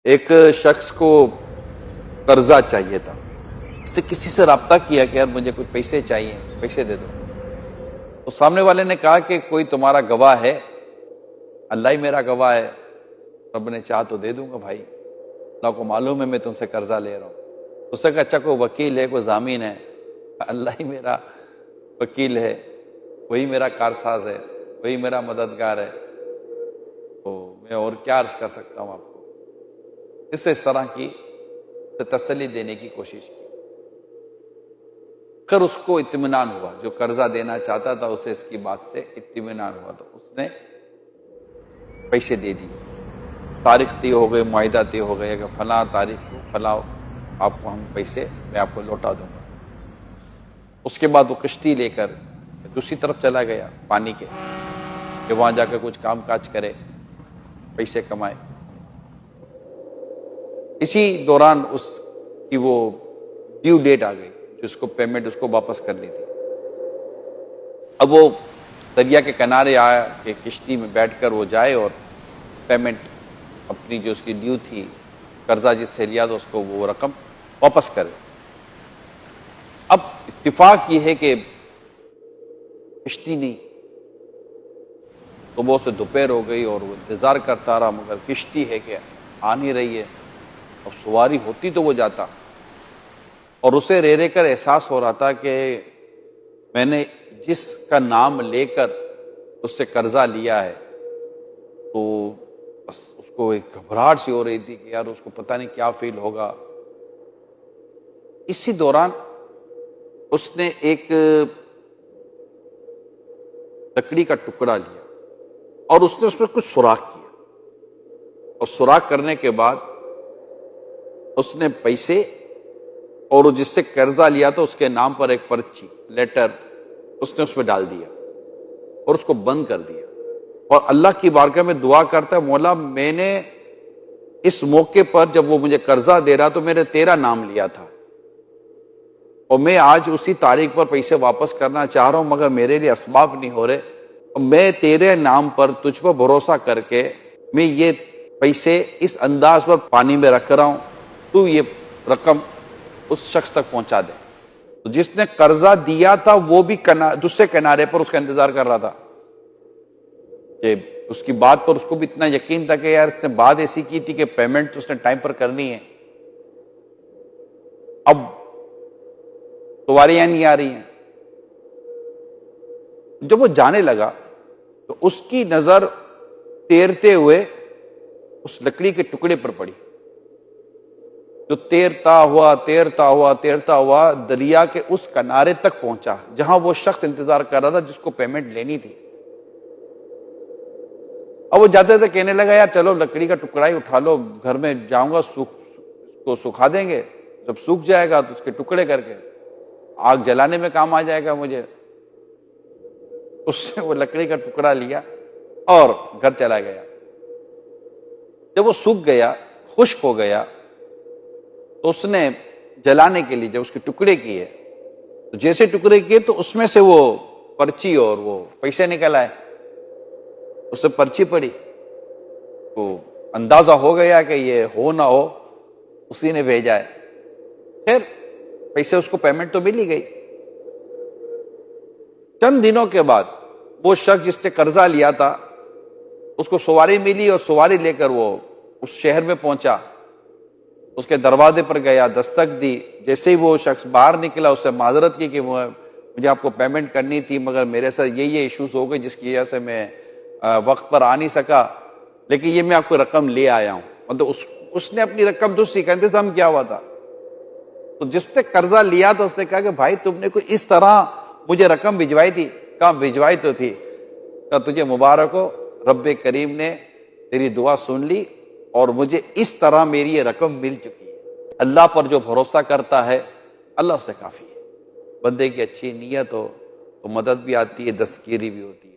एक शख्स को कर्जा चाहिए था। उसने किसी से रब्ता किया कि यार मुझे कुछ पैसे चाहिए, पैसे दे दो। तो सामने वाले ने कहा कि कोई तुम्हारा गवाह है? अल्लाह ही मेरा गवाह है, रब ने चाह तो दे दूंगा भाई, अल्लाह को मालूम है मैं तुमसे कर्जा ले रहा हूँ। उसने कहा अच्छा कोई वकील है, कोई जामीन है? अल्लाह ही मेरा वकील है, वही मेरा कारसाज है, वही मेरा मददगार है, तो मैं और क्या अर्ज कर सकता हूँ आपको। इससे इस तरह की तसल्ली देने की कोशिश की। फिर उसको इत्मीनान हुआ, जो कर्जा देना चाहता था उसे इसकी बात से इत्मीनान हुआ, तो उसने पैसे दे दिए। तारीख तय हो गई, मुआहिदा तय हो गया कि फला तारीख को फला आपको हम पैसे मैं आपको लौटा दूंगा। उसके बाद वो किश्ती लेकर दूसरी तरफ चला गया पानी के, कि वहां जाकर कुछ काम काज करे, पैसे कमाए। इसी दौरान उसकी वो ड्यू डेट आ गई, जिसको पेमेंट उसको वापस करनी थी। अब वो दरिया के किनारे आया कि किश्ती में बैठकर वो जाए और पेमेंट अपनी जो उसकी ड्यू थी, कर्जा जिससे लिया था, उसको वो रकम वापस करे। अब इत्तिफाक ये है कि किश्ती नहीं, तो वो उसे दोपहर हो गई और वो इंतजार करता रहा, मगर किश्ती है कि आ नहीं रही है। अब सवारी होती तो वो जाता, और उसे रे रे कर एहसास हो रहा था कि मैंने जिसका नाम लेकर उससे कर्जा लिया है, तो बस उसको एक घबराहट सी हो रही थी कि यार उसको पता नहीं क्या फील होगा। इसी दौरान उसने एक लकड़ी का टुकड़ा लिया और उसने उस पर कुछ सुराख किया, और सुराख करने के बाद उसने पैसे और जिससे कर्जा लिया था उसके नाम पर एक पर्ची लेटर उसने उसमें डाल दिया और उसको बंद कर दिया। और अल्लाह की बारगाह में दुआ करता है, मौला मैंने इस मौके पर जब वो मुझे कर्जा दे रहा तो मैंने तेरा नाम लिया था, और मैं आज उसी तारीख पर पैसे वापस करना चाह रहा हूं, मगर मेरे लिए असबाब नहीं हो रहे। मैं तेरे नाम पर तुझ पर भरोसा करके मैं ये पैसे इस अंदाज पर पानी में रख रहा हूं, तू ये रकम उस शख्स तक पहुंचा दे। तो जिसने कर्जा दिया था वो भी दूसरे किनारे पर उसका इंतजार कर रहा था कि उसकी बात पर उसको भी इतना यकीन था कि यार इसने बात ऐसी की थी कि पेमेंट तो उसने टाइम पर करनी है। अब सवारियां नहीं आ रही हैं। जब वो जाने लगा तो उसकी नजर तैरते हुए उस लकड़ी के टुकड़े पर पड़ी, जो तैरता हुआ दरिया के उस किनारे तक पहुंचा जहां वो शख्स इंतजार कर रहा था जिसको पेमेंट लेनी थी। अब वो जाते थे कहने लगा यार चलो लकड़ी का टुकड़ा ही उठा लो, घर में जाऊंगा उसको सुखा देंगे, जब सूख जाएगा तो उसके टुकड़े करके आग जलाने में काम आ जाएगा मुझे। उसने वो लकड़ी का टुकड़ा लिया और घर चला गया। जब वो सूख गया, खुश्क हो गया, तो उसने जलाने के लिए जब उसके टुकड़े किए, तो जैसे टुकड़े किए तो उसमें से वो पर्ची और वो पैसे निकल आए। उससे पर्ची पड़ी तो अंदाजा हो गया कि ये हो ना हो उसी ने भेजा है। फिर पैसे उसको पेमेंट तो मिल ही गई। चंद दिनों के बाद वो शख्स जिसने कर्जा लिया था उसको सवारी मिली, और सवारी लेकर वो उस शहर में पहुंचा। उसके दरवाजे पर गया, दस्तक दी। जैसे ही वो शख्स बाहर निकला उससे माजरत की कि मुझे आपको पेमेंट करनी थी, मगर मेरे साथ ये इश्यूज हो गए जिसकी वजह से मैं वक्त पर आ नहीं सका, लेकिन ये मैं आपको रकम ले आया हूं। मतलब उसने अपनी रकम दूसरी का इंतजाम किया हुआ था। तो जिसने कर्जा लिया था उसने कहा कि भाई तुमने कोई इस तरह मुझे रकम भिजवाई थी? कहा भिजवाई तो थी। कहा तुझे मुबारक हो, रब्बे करीम ने तेरी दुआ सुन ली और मुझे इस तरह मेरी ये रकम मिल चुकी है। अल्लाह पर जो भरोसा करता है अल्लाह उससे काफी है। बंदे की अच्छी नीयत हो तो मदद भी आती है, दस्तगीरी भी होती है।